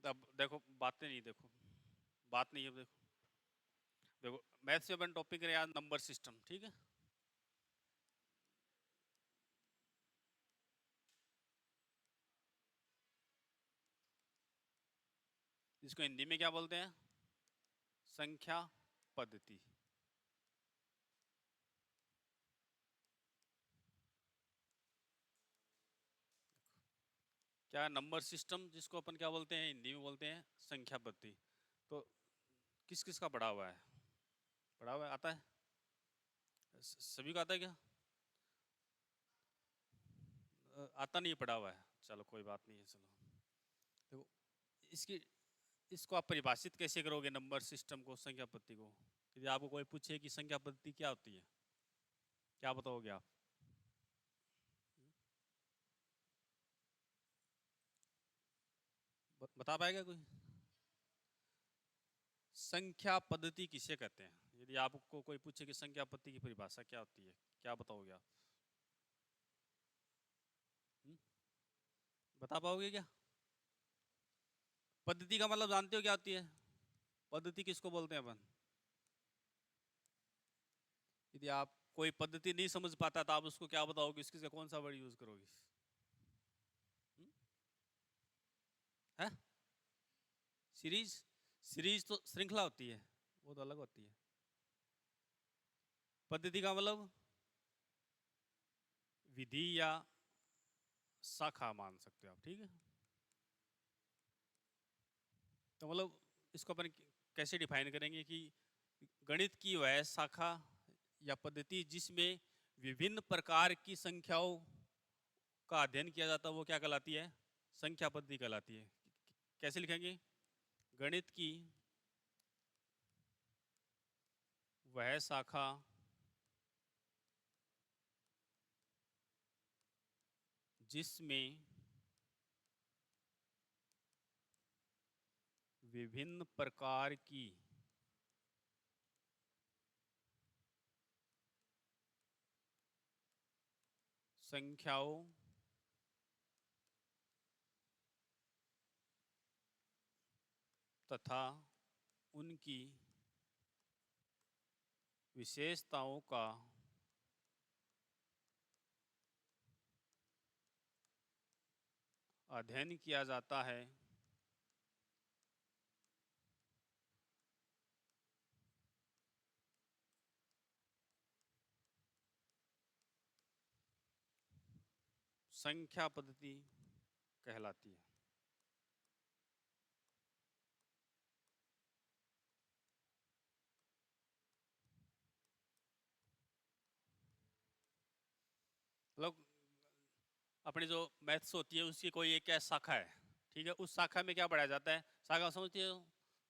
अब देखो बातें नहीं, देखो बात नहीं है। देखो देखो मैथ्स में अपन टॉपिक करें आज नंबर सिस्टम, ठीक है। इसको हिंदी में क्या बोलते हैं? संख्या पद्धति। क्या नंबर सिस्टम, जिसको अपन क्या बोलते हैं हिंदी में बोलते हैं संख्या पद्धति। तो किस किस का पढ़ा हुआ है? पढ़ा हुआ है, आता है? सभी को आता है क्या? आता नहीं, पढ़ा हुआ है, चलो कोई बात नहीं है। चलो देखो, इसकी इसको आप परिभाषित कैसे करोगे नंबर सिस्टम को, संख्या पद्धति को? यदि आपको कोई पूछे कि संख्या पद्धति क्या होती है, क्या बताओगे आप? बता पाएगा कोई? संख्या पद्धति किसे कहते हैं? यदि आपको कोई पूछे कि संख्या पद्धति की परिभाषा क्या होती है, क्या बताओगे आप? हुँ? बता पाओगे क्या? पद्धति का मतलब जानते हो क्या होती है? पद्धति किसको बोलते हैं अपन? यदि आप कोई पद्धति नहीं समझ पाता तो आप उसको क्या बताओगे, इसके कौन सा वर्ड यूज करोगे? हुँ? है? सीरीज? सीरीज तो श्रृंखला होती है, वो तो अलग होती है। पद्धति का मतलब विधि या शाखा मान सकते हो आप, ठीक है। तो मतलब इसको अपन कैसे डिफाइन करेंगे कि गणित की वह शाखा या पद्धति जिसमें विभिन्न प्रकार की संख्याओं का अध्ययन किया जाता है, वो क्या कहलाती है? संख्या पद्धति कहलाती है। कैसे लिखेंगे? गणित की वह शाखा जिसमें विभिन्न प्रकार की संख्याओं तथा उनकी विशेषताओं का अध्ययन किया जाता है, संख्या पद्धति कहलाती है। मतलब अपनी जो मैथ्स होती है उसकी कोई एक क्या शाखा है, ठीक है। उस शाखा में क्या पढ़ाया जाता है? शाखा समझती हो?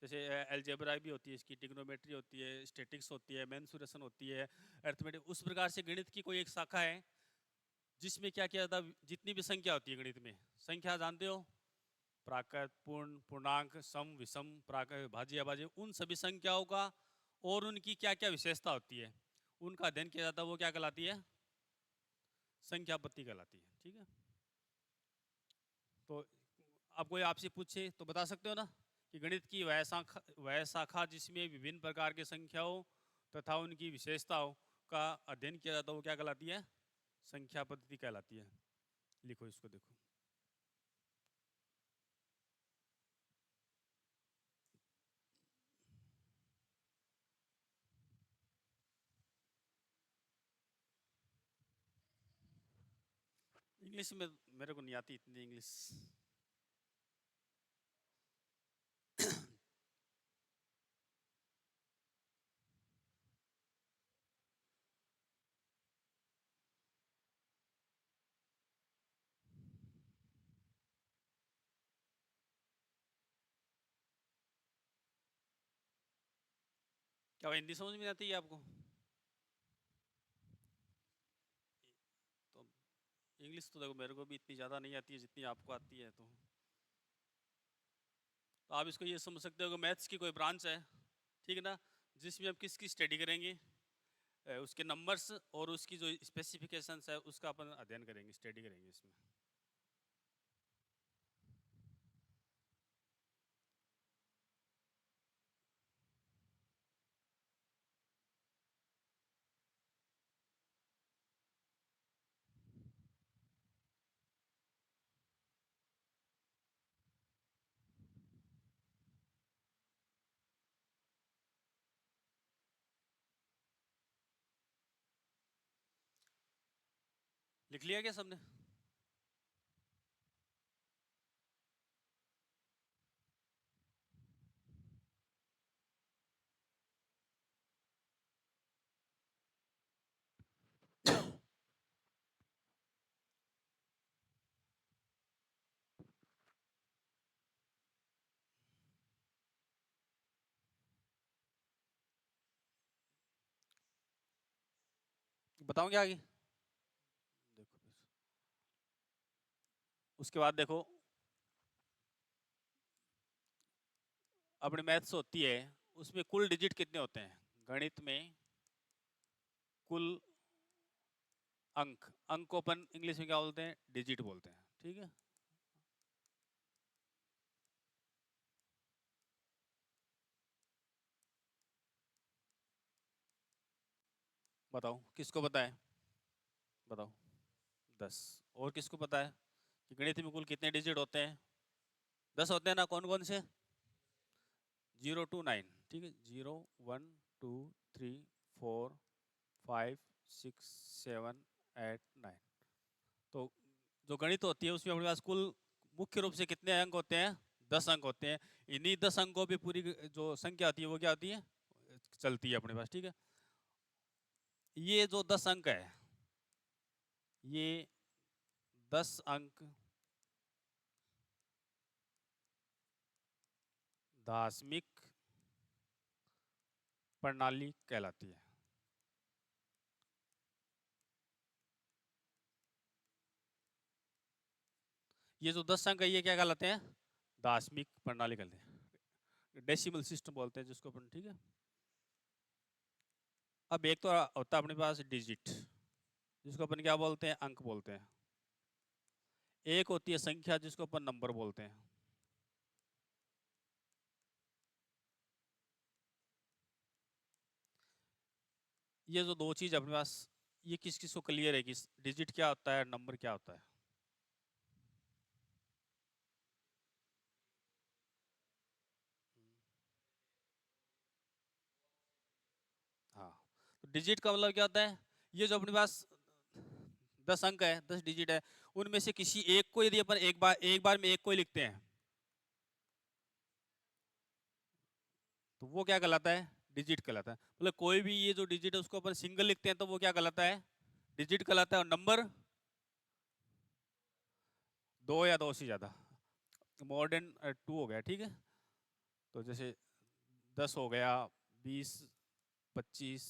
जैसे एलजेब्रा भी होती है, इसकी ट्रिग्नोमेट्री होती है, स्टैटिक्स होती है, मेंसुरेशन होती है, अरिथमेटिक। उस प्रकार से गणित की कोई एक शाखा है जिसमें क्या किया जाता है? जितनी भी संख्या होती है गणित में, संख्या जानते हो? प्राकृत, पूर्ण, पूर्णांक, सम, विषम, प्राकृत, भाज्य, अभाज्य, उन सभी संख्याओं का और उनकी क्या क्या विशेषता होती है, उनका अध्ययन किया जाता है। वो क्या कहलाती है? संख्या पद्धति कहलाती है, ठीक है। तो अब कोई आपसे पूछे तो बता सकते हो ना कि गणित की वह शाखा जिसमें विभिन्न प्रकार की संख्याओं तथा उनकी विशेषताओं का अध्ययन किया जाता है, वो क्या कहलाती है? संख्या पद्धति कहलाती है। लिखो इसको, देखो। इंग्लिश में मेरे को नहीं आती इतनी इंग्लिश। क्या हिंदी समझ में नहीं आती है आपको? तो इंग्लिश तो देखो मेरे को भी इतनी ज़्यादा नहीं आती है जितनी आपको आती है। तो आप इसको ये समझ सकते हो कि मैथ्स की कोई ब्रांच है, ठीक है ना, जिसमें आप किसकी स्टडी करेंगे? उसके नंबर्स और उसकी जो स्पेसिफिकेशंस है उसका अपन अध्ययन करेंगे, स्टडी करेंगे इसमें। लिख लिया क्या सबने? बताऊं क्या आगे? देखो फिर उसके बाद देखो, अपनी मैथ्स होती है, उसमें कुल डिजिट कितने होते हैं? गणित में कुल अंक, अंक को अपन इंग्लिश में क्या बोलते हैं? डिजिट बोलते हैं, ठीक है। बताओ किसको पता है? बताओ। 10। और किसको पता है कि गणित में कुल कितने डिजिट होते हैं? 10 होते हैं ना? कौन कौन से? 0 to 9, ठीक है। 0, 1, 2, 3, 4, 5, 6, 7, 8, 9। तो जो गणित होती है उसमें अपने पास कुल मुख्य रूप से कितने अंक होते हैं? 10 अंक होते हैं। इन्हीं 10 अंकों पे पूरी जो संख्या होती है वो क्या होती है? चलती है अपने पास, ठीक है। ये जो 10 अंक है, ये 10 अंक दार्शनिक प्रणाली कहलाती है। ये जो 10 अंक है ये क्या कहलाते हैं? दार्शनिक प्रणाली कहते हैं, डेसिमल सिस्टम बोलते हैं जिसको अपन, ठीक है। अब एक तो होता है अपने पास डिजिट, जिसको अपन क्या बोलते हैं? अंक बोलते हैं। एक होती है संख्या, जिसको अपन नंबर बोलते हैं। ये जो दो चीज अपने पास, ये किस किस को क्लियर है कि डिजिट क्या होता है, नंबर क्या होता है? हाँ, तो डिजिट का मतलब क्या होता है? ये जो अपने पास 10 अंक है, 10 डिजिट है, उनमें से किसी एक को यदि अपन एक बार में एक को ही लिखते हैं, तो वो क्या कहलाता है? डिजिट कहलाता है। मतलब कोई भी ये जो डिजिट है उसको अपन सिंगल लिखते हैं तो वो क्या कहलाता है? डिजिट कहलाता है। और नंबर दो या दो से ज्यादा, मोर देन 2 हो गया, ठीक है। तो जैसे 10 हो गया, 20, 25,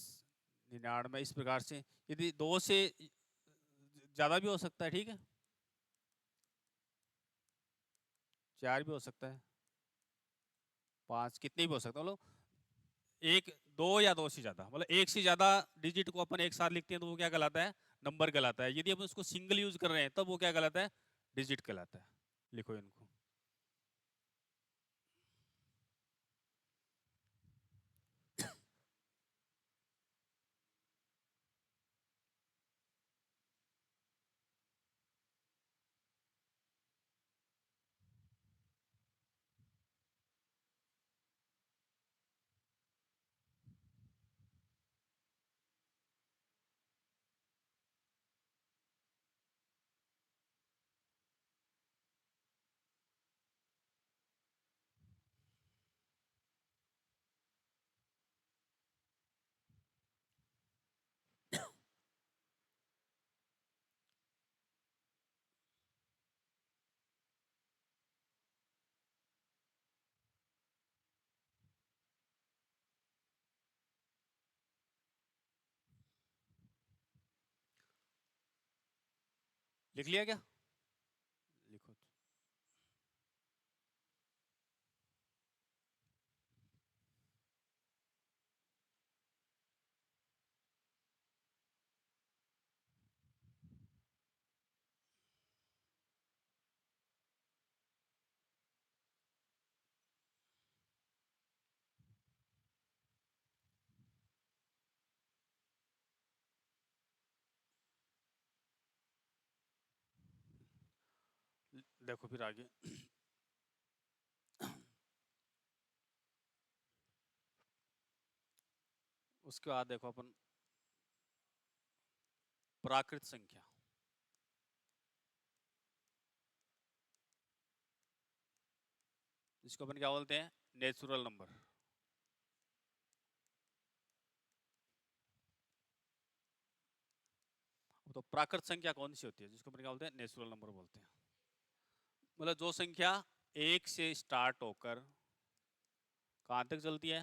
99, इस प्रकार से। यदि दो से ज्यादा भी हो सकता है, ठीक है। 4 भी हो सकता है, 5, कितने भी हो सकता है। मतलब एक, दो या दो से ज्यादा, मतलब एक से ज्यादा डिजिट को अपन एक साथ लिखते हैं तो वो क्या कहलाता है? नंबर कहलाता है। यदि अपन उसको सिंगल यूज कर रहे हैं तब वो क्या कहलाता है? डिजिट कहलाता है। लिखो इनको। लिख लिया क्या? लिखो। देखो फिर आगे। उसके बाद देखो अपन प्राकृत संख्या। जिसको अपन क्या बोलते हैं, नेचुरल नंबर। तो प्राकृत संख्या कौन सी होती है, जिसको अपन क्या बोलते हैं, नेचुरल नंबर बोलते हैं। मतलब जो संख्या एक से स्टार्ट होकर कहाँ तक चलती है,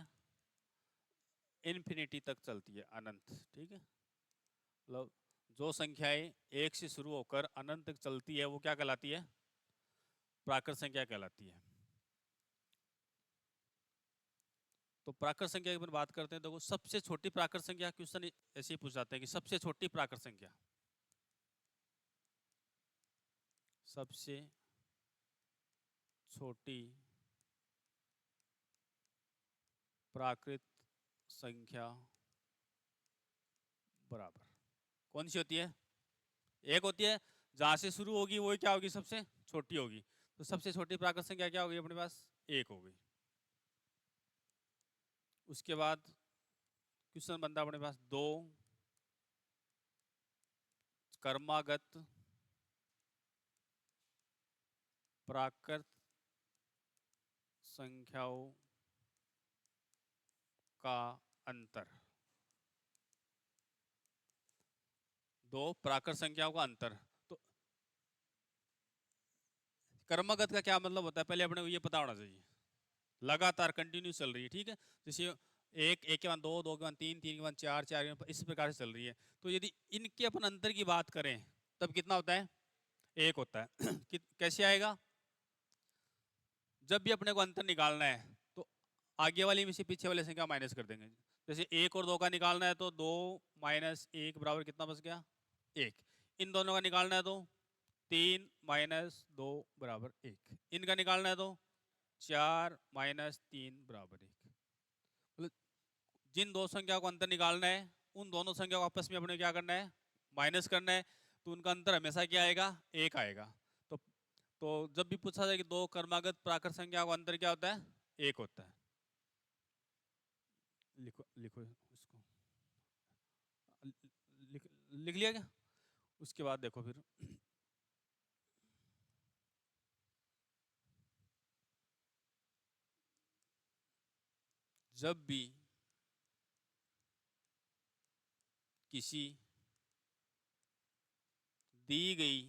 इन्फिनिटी तक चलती है, अनंत। ठीक है, मतलब जो संख्याएं एक से शुरू होकर अनंत तक चलती है वो क्या कहलाती है, प्राकृत संख्या कहलाती है। तो प्राकृत संख्या की अपन बात करते हैं, देखो सबसे छोटी प्राकृत संख्या, क्वेश्चन ऐसे ही पूछ जाते हैं कि सबसे छोटी प्राकृत संख्या, सबसे छोटी प्राकृत संख्या बराबर कौन सी होती है, एक होती है, जहां से शुरू होगी वही क्या होगी, सबसे छोटी होगी। तो सबसे छोटी प्राकृत संख्या क्या होगी अपने पास, एक हो गई। उसके बाद क्वेश्चन बनता है अपने पास, दो कर्मागत प्राकृत संख्याओं का अंतर, दो प्राकृत संख्याओं का अंतर। तो कर्मगत का क्या मतलब होता है, पहले अपने को ये पता होना चाहिए, लगातार कंटिन्यू चल रही है। ठीक है, जैसे एक के बाद दो, दो के बाद तीन, तीन के बाद चार, चार के बाद इस प्रकार से चल रही है। तो यदि इनके अपन अंतर की बात करें तब कितना होता है, एक होता है। कैसे आएगा, जब भी अपने को अंतर निकालना है तो आगे वाली में से पीछे वाले संख्या माइनस कर देंगे। जैसे एक और दो का निकालना है तो दो माइनस एक बराबर कितना बच गया, एक। इन दोनों का निकालना है तो तीन माइनस दो बराबर एक। इनका निकालना है तो चार माइनस तीन बराबर एक। मतलब जिन दो संख्याओं को अंतर निकालना है उन दोनों संख्या को आपस में अपने क्या करना है, माइनस करना है। तो उनका अंतर हमेशा क्या आएगा, एक आएगा। तो जब भी पूछा जाए कि दो कर्मागत प्राकृत संख्या का अंतर क्या होता है, एक होता है। लिखो लिखो इसको, लिख लिख लिया क्या। उसके बाद देखो फिर, जब भी किसी दी गई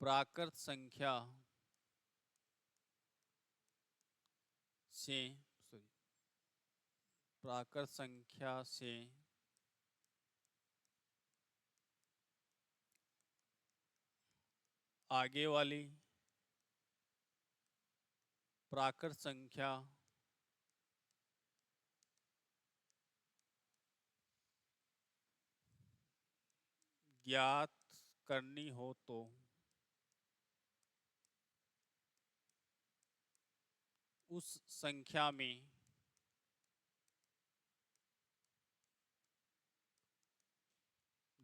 प्राकृत संख्या से, सॉरी, प्राकृत संख्या से आगे वाली प्राकृत संख्या ज्ञात करनी हो तो उस संख्या में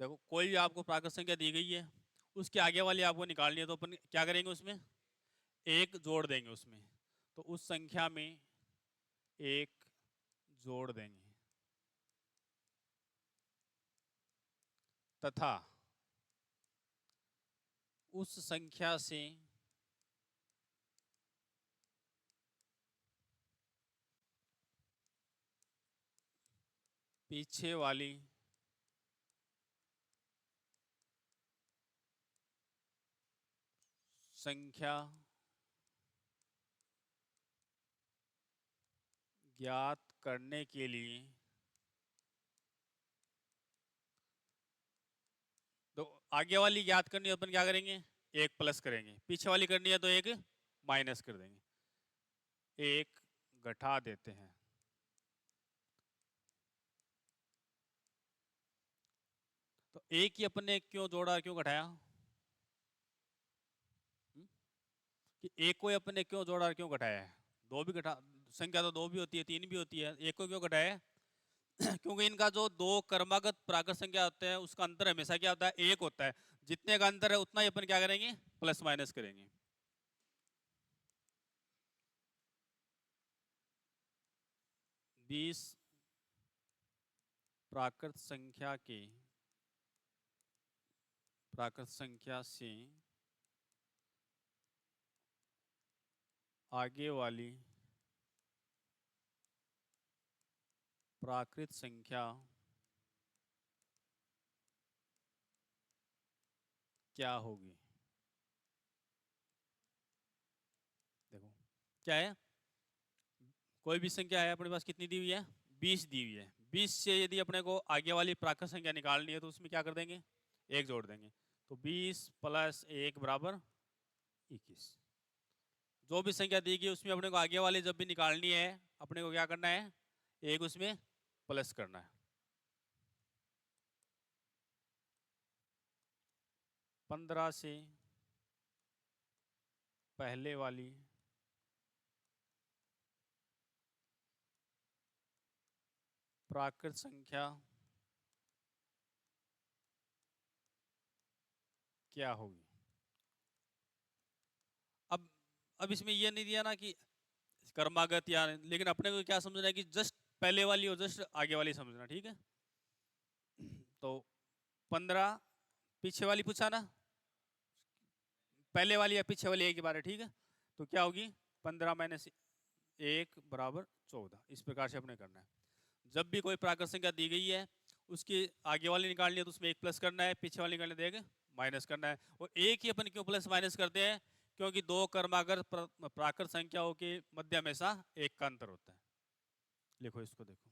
देखो कोई भी आपको प्राकृत संख्या दी गई है, उसके आगे वाली आपको निकालनी है, तो अपन क्या करेंगे, उसमें एक जोड़ देंगे उसमें। तो उस संख्या में एक जोड़ देंगे तथा उस संख्या से पीछे वाली संख्या ज्ञात करने के लिए, तो आगे वाली ज्ञात करनी है अपन क्या करेंगे, एक प्लस करेंगे, पीछे वाली करनी है तो एक माइनस कर देंगे, एक घटा देते हैं। तो एक ही अपन ने क्यों जोड़ा, क्यों घटाया, कि एक को अपन ने क्यों जोड़ा और क्यों घटाया है। दो भी घटा, संख्या तो दो भी होती है, तीन भी होती है, एक को क्यों घटाया है। क्योंकि इनका जो दो कर्मागत प्राकृत संख्या होते हैं उसका अंतर हमेशा क्या होता है, एक होता है। जितने का अंतर है उतना ही अपन क्या करेंगे, प्लस माइनस करेंगे। बीस प्राकृत संख्या के, प्राकृत संख्या से आगे वाली प्राकृत संख्या क्या होगी। देखो क्या है, कोई भी संख्या है अपने पास, कितनी दी हुई है, 20 दी हुई है। 20 से यदि अपने को आगे वाली प्राकृत संख्या निकालनी है तो उसमें क्या कर देंगे, एक जोड़ देंगे। तो 20 + 1 = 21। जो भी संख्या दी गई उसमें अपने को आगे वाली जब भी निकालनी है, अपने को क्या करना है, एक उसमें प्लस करना है। 15 से पहले वाली प्राकृत संख्या क्या होगी। अब इसमें यह नहीं दिया ना कि कर्मागत या, लेकिन अपने को क्या समझना है कि जस्ट पहले वाली और जस्ट आगे वाली समझना, ठीक है। तो 15 पीछे वाली पूछा ना, पहले वाली या पीछे वाली एक ही बार है, ठीक है। तो क्या होगी, 15 - 1 = 14। इस प्रकार से अपने करना है। जब भी कोई प्राकृत संख्या दी गई है उसकी आगे वाली निकालनी है तो उसमें एक प्लस करना है, पीछे वाली निकालनी है तो एक माइनस करना है। और एक ही अपन क्यों प्लस माइनस करते हैं, क्योंकि दो कर्मागत प्राकृत संख्याओं के मध्य हमेशा एक का अंतर होता है। लिखो इसको, देखो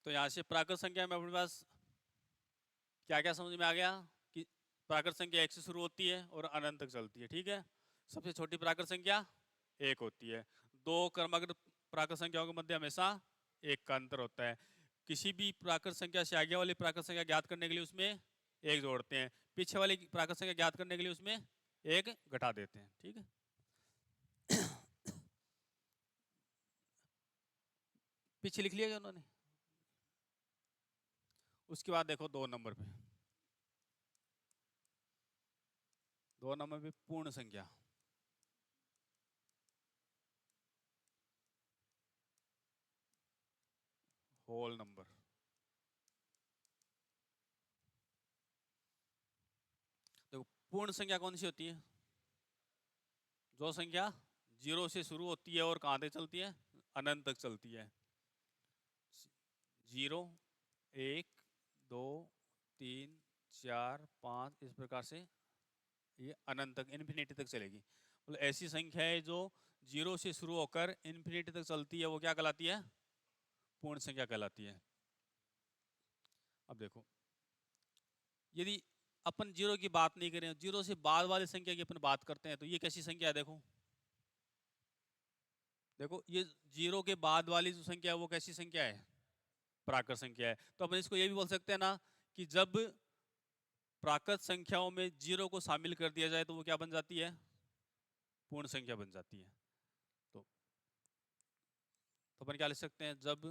तो यहाँ से प्राकृत संख्या में अपने पास क्या क्या समझ में आ गया कि प्राकृत संख्या 1 से शुरू होती है और अनंत तक चलती है, ठीक है। सबसे छोटी प्राकृत संख्या 1 होती है। दो क्रमागत प्राकृत संख्याओं के मध्य हमेशा एक का अंतर होता है। किसी भी प्राकृत संख्या से आगे वाली प्राकृत संख्या ज्ञात करने के लिए उसमें एक जोड़ते हैं, पीछे वाली प्राकृत संख्या ज्ञात करने के लिए उसमें एक घटा देते हैं, ठीक है। पीछे लिख लिया क्या उन्होंने। उसके बाद देखो 2 नंबर पे, 2 नंबर पे पूर्ण संख्या। Whole number. देखो पूर्ण संख्या कौन सी होती है, जो संख्या 0 से शुरू होती है और कहां तक चलती है, अनंत तक चलती है। 0 1 2 3 4 5 इस प्रकार से ये अनंत तक, इन्फिनिटी तक चलेगी। मतलब ऐसी संख्या है जो 0 से शुरू होकर इन्फिनिटी तक चलती है, वो क्या कहलाती है, पूर्ण संख्या कहलाती है। अब देखो यदि अपन 0 की बात नहीं करें, 0 से बाद वाली संख्या की अपन बात करते हैं, तो ये कैसी संख्या है, देखो देखो ये 0 के बाद वाली जो संख्या है वो कैसी संख्या है, प्राकृत संख्या है। तो अपन इसको ये भी बोल सकते हैं ना कि जब प्राकृत संख्याओं में 0 को शामिल कर दिया जाए तो वो क्या बन जाती है, पूर्ण संख्या बन जाती है। तो अपन क्या लिख सकते हैं, जब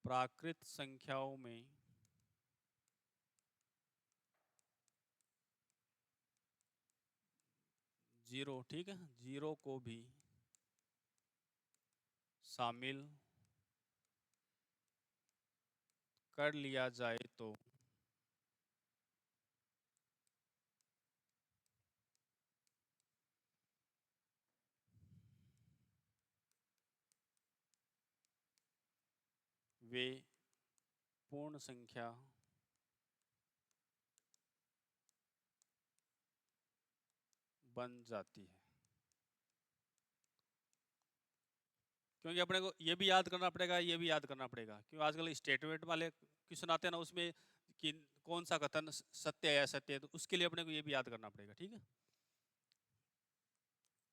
प्राकृत संख्याओं में 0, ठीक है, 0 को भी शामिल कर लिया जाए तो वे पूर्ण संख्या बन जाती है। क्योंकि अपने को ये भी याद करना पड़ेगा, ये भी याद करना पड़ेगा, क्योंकि आजकल स्टेटमेंट वाले क्वेश्चन आते हैं ना, उसमें कि कौन सा कथन सत्य है या असत्य है, तो उसके लिए अपने को ये भी याद करना पड़ेगा, ठीक है।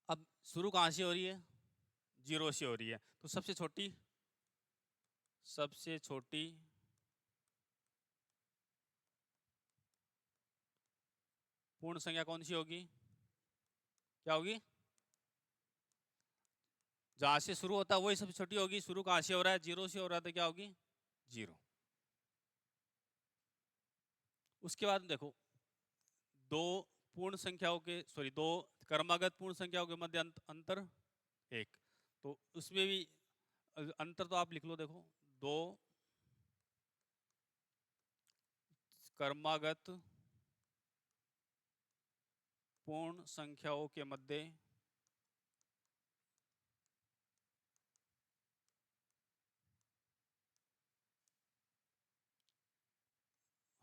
अब शुरू कहाँ से हो रही है, 0 से हो रही है, तो सबसे छोटी पूर्ण संख्या कौन सी होगी, क्या होगी, जहां से शुरू होता है वही सबसे छोटी होगी। शुरू कहां से हो रहा है, 0 से हो रहा है, तो क्या होगी 0। उसके बाद देखो दो पूर्ण संख्याओं के दो क्रमागत पूर्ण संख्याओं के मध्य अंतर 1, तो उसमें भी अंतर तो आप लिख लो। देखो दो क्रमागत पूर्ण संख्याओं के मध्य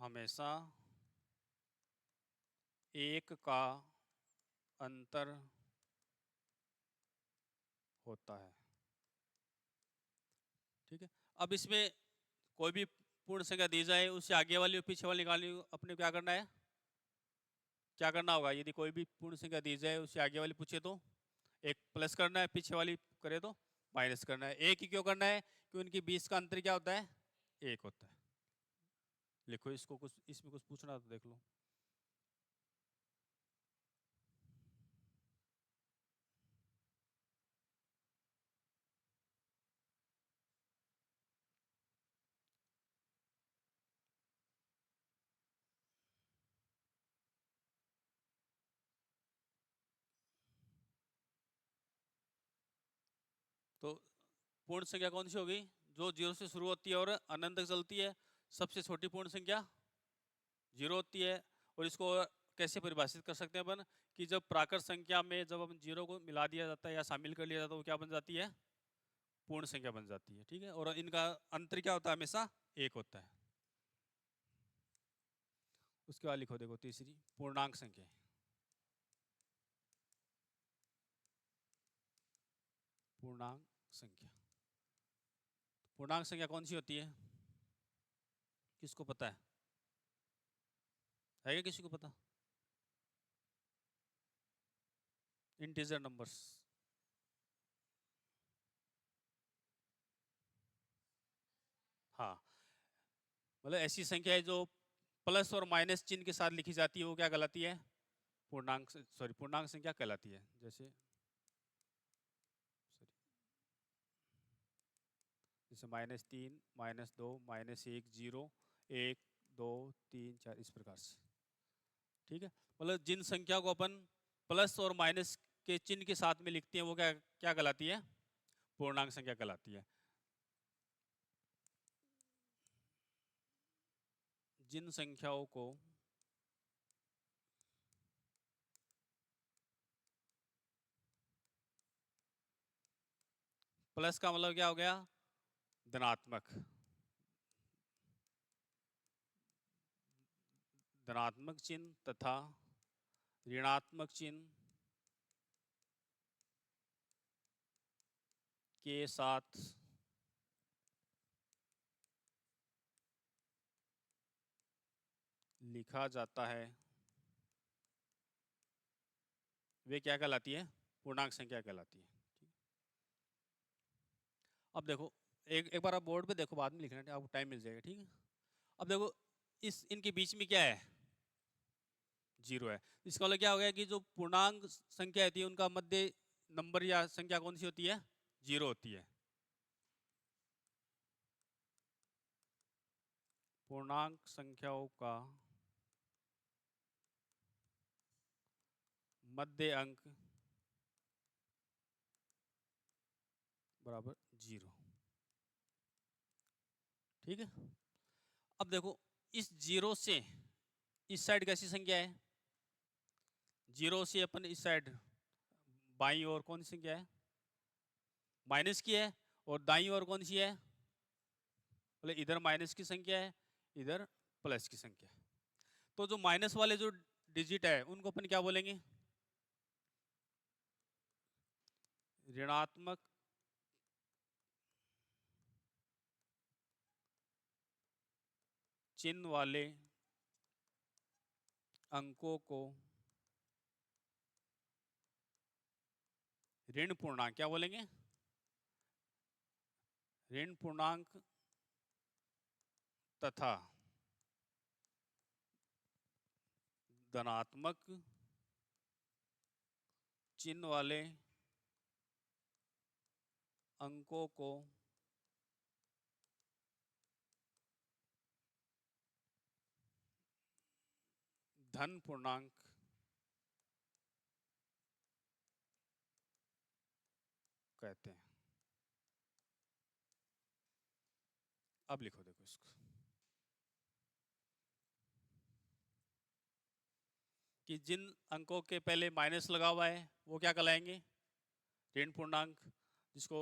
हमेशा 1 का अंतर होता है। ठीक है, अब इसमें कोई भी पूर्ण संख्या दी जाए, उससे आगे वाली और पीछे वाली निकालनी हो, अपने क्या करना है, क्या करना होगा, यदि कोई भी पूर्ण संख्या दी जाए उससे आगे वाली पूछे तो एक प्लस करना है, पीछे वाली करे तो माइनस करना है। एक ही क्यों करना है, कि उनकी बीच का अंतर क्या होता है, 1 होता है। लिखो इसको, कुछ इसमें कुछ पूछना तो देख लो। तो पूर्ण संख्या कौन सी होगी, जो 0 से शुरू होती है और अनंत तक चलती है। सबसे छोटी पूर्ण संख्या 0 होती है। और इसको कैसे परिभाषित कर सकते हैं अपन, कि जब प्राकृत संख्या में जब अपन 0 को मिला दिया जाता है या शामिल कर लिया जाता है, तो वो क्या बन जाती है, पूर्ण संख्या बन जाती है। ठीक है, और इनका अंतर क्या होता है, हमेशा 1 होता है। उसके बाद लिखो, देखो तीसरी पूर्णांक संख्या। पूर्णांक संख्या, पूर्णांक संख्या कौन सी होती है, किसको पता है क्या किसी को पता, इंटीजर नंबर्स। हाँ, मतलब ऐसी संख्या है जो प्लस और माइनस चिन्ह के साथ लिखी जाती है, वो क्या कहलाती है, पूर्णांक पूर्णांक संख्या कहलाती है। जैसे जैसे -3, -2, -1, 0, 1, 2, 3, 4, इस प्रकार से। ठीक है, मतलब जिन संख्या को अपन प्लस और माइनस के चिन्ह के साथ में लिखते हैं, वो क्या क्या कहलाती है, पूर्णांक संख्या कहलाती है। जिन संख्याओं को प्लस का मतलब क्या हो गया, धनात्मक, धनात्मक चिन्ह तथा ऋणात्मक चिन्ह के साथ लिखा जाता है, वे क्या कहलाती है, पूर्णांक संख्या कहलाती है। ठीक, अब देखो एक बार आप बोर्ड पे देखो, बाद में लिखना, आपको टाइम मिल जाएगा। ठीक है, अब देखो इस इनके बीच में क्या है, 0 है। इसका मतलब क्या हो गया, कि जो पूर्णांक संख्या होती है उनका मध्य नंबर या संख्या कौन सी होती है, 0 होती है। पूर्णांक संख्याओं का मध्य अंक बराबर 0। ठीक है, अब देखो इस 0 से इस साइड कैसी संख्या है, 0 से अपन इस साइड बाईं ओर कौन सी संख्या है, माइनस की है। और दाईं ओर कौन सी है, मतलब इधर माइनस की संख्या है, इधर प्लस की संख्या है। तो जो माइनस वाले जो डिजिट है उनको अपन क्या बोलेंगे, ऋणात्मक चिन्ह वाले अंकों को ऋण पूर्णांक क्या बोलेंगे, ऋण पूर्णांक तथा धनात्मक चिन्ह वाले अंकों को धन पूर्णांक कहते हैं। अब लिखो, देखो इसको कि जिन अंकों के पहले माइनस लगा हुआ है वो क्या कहलाएंगे, ऋण पूर्णांक, जिसको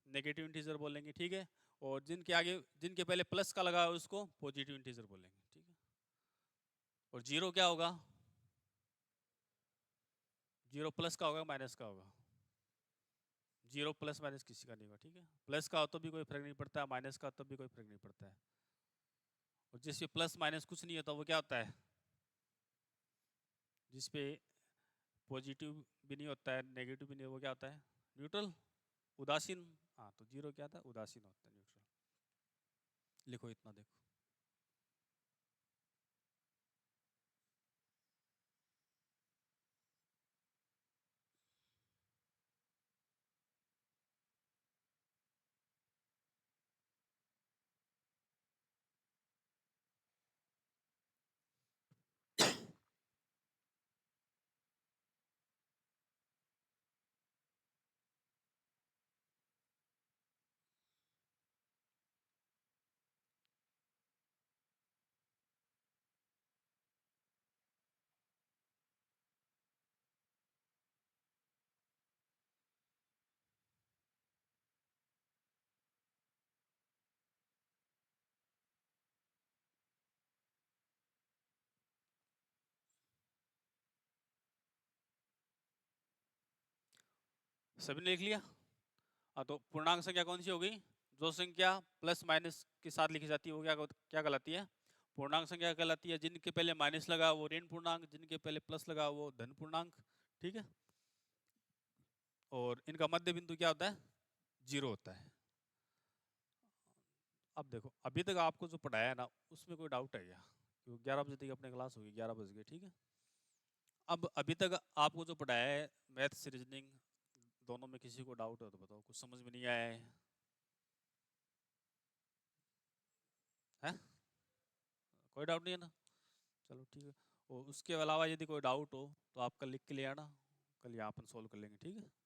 नेगेटिव इंटीजर बोलेंगे, ठीक है। और जिनके आगे, जिनके पहले प्लस का लगा हुआ है उसको पॉजिटिव इंटीजर बोलेंगे, ठीक है। और जीरो क्या होगा, जीरो प्लस का होगा माइनस का होगा, जीरो प्लस माइनस किसी का नहीं होगा, ठीक है। प्लस का हो तो भी कोई फर्क नहीं पड़ता है, माइनस का तो भी कोई फर्क नहीं पड़ता है। और जिसपे प्लस माइनस कुछ नहीं होता वो क्या होता है, जिसपे पॉजिटिव भी नहीं होता है नेगेटिव भी नहीं, वो क्या होता है, न्यूट्रल, उदासीन। हाँ, तो जीरो क्या था, उदासीन होता है, न्यूट्रल। लिखो इतना, देखो सभी ने लिख लिया। हाँ, तो पूर्णांक संख्या कौन सी होगी, जो संख्या प्लस माइनस के साथ लिखी जाती है वो क्या क्या कहलाती है, पूर्णांक संख्या कहलाती है। जिनके पहले माइनस लगा वो ऋण पूर्णांक, जिनके पहले प्लस लगा वो धन पूर्णांक, ठीक है। और इनका मध्य बिंदु क्या होता है, जीरो होता है। अब देखो, अभी तक आपको जो पढ़ाया है ना उसमें कोई डाउट है क्या, क्योंकि 11 बजे तक अपने क्लास होगी, 11 बज गए, ठीक है। अब अभी तक आपको जो पढ़ाया है मैथ्स रीजनिंग दोनों में किसी को डाउट हो तो बताओ, कुछ समझ में नहीं आया है, है? कोई डाउट नहीं है ना, चलो ठीक है। और उसके अलावा यदि कोई डाउट हो तो आप कल लिख के ले आना, कल यहाँ अपन सोल्व कर लेंगे, ठीक है।